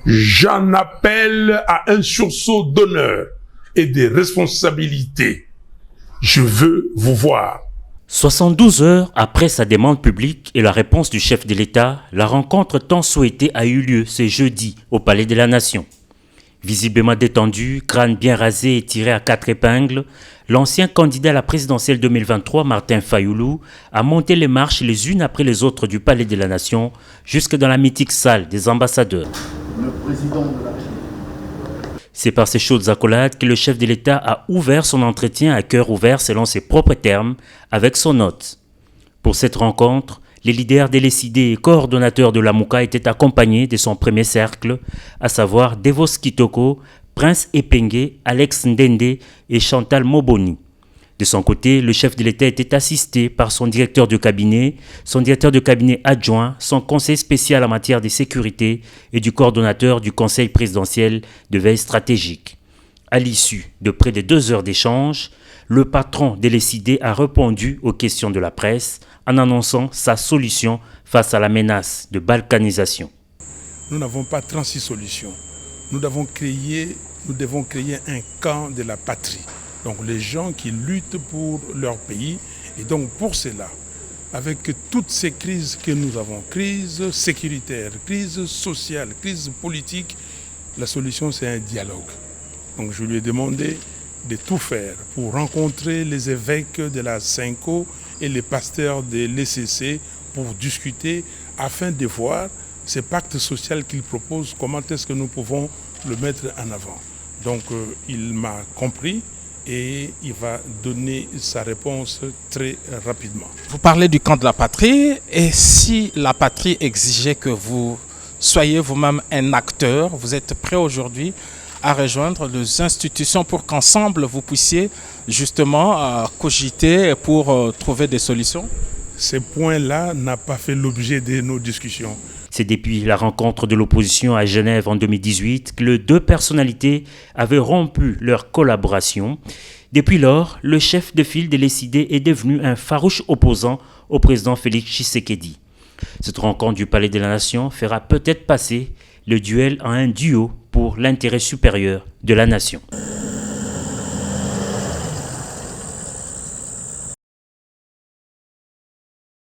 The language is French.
J'en appelle à un sursaut d'honneur et de responsabilité. Je veux vous voir. 72 heures après sa demande publique et la réponse du chef de l'État, la rencontre tant souhaitée a eu lieu ce jeudi au Palais de la Nation. Visiblement détendu, crâne bien rasé et tiré à 4 épingles, l'ancien candidat à la présidentielle 2023, Martin Fayoulou, a monté les marches les unes après les autres du Palais de la Nation jusque dans la mythique salle des ambassadeurs. Le président de la République. C'est par ces chaudes accolades que le chef de l'État a ouvert son entretien à cœur ouvert selon ses propres termes avec son hôte. Pour cette rencontre, les leaders délécidés et coordonnateurs de la Mouka étaient accompagnés de son premier cercle, à savoir Devos Kitoko, Prince Epenge, Alex Ndende et Chantal Moboni. De son côté, le chef de l'État était assisté par son directeur de cabinet adjoint, son conseiller spécial en matière de sécurité et du coordonnateur du conseil présidentiel de veille stratégique. À l'issue de près de 2 heures d'échange, le patron délécidé a répondu aux questions de la presse en annonçant sa solution face à la menace de balkanisation. Nous n'avons pas 36 solutions. Nous devons créer un camp de la patrie. Donc les gens qui luttent pour leur pays. Et donc pour cela, avec toutes ces crises que nous avons, crise sécuritaire, crise sociale, crise politique, la solution c'est un dialogue. Donc je lui ai demandé de tout faire pour rencontrer les évêques de la Cinco et les pasteurs de l'ECC pour discuter afin de voir ce pacte social qu'il propose, comment est-ce que nous pouvons le mettre en avant. Donc il m'a compris et il va donner sa réponse très rapidement. Vous parlez du camp de la patrie, et si la patrie exigeait que vous soyez vous-même un acteur, vous êtes prêt aujourd'hui à rejoindre les institutions pour qu'ensemble vous puissiez justement cogiter pour trouver des solutions? Ce point-là n'a pas fait l'objet de nos discussions. C'est depuis la rencontre de l'opposition à Genève en 2018 que les deux personnalités avaient rompu leur collaboration. Depuis lors, le chef de file délécidé est devenu un farouche opposant au président Félix Tshisekedi. Cette rencontre du Palais de la Nation fera peut-être passer le duel en un duo pour l'intérêt supérieur de la nation.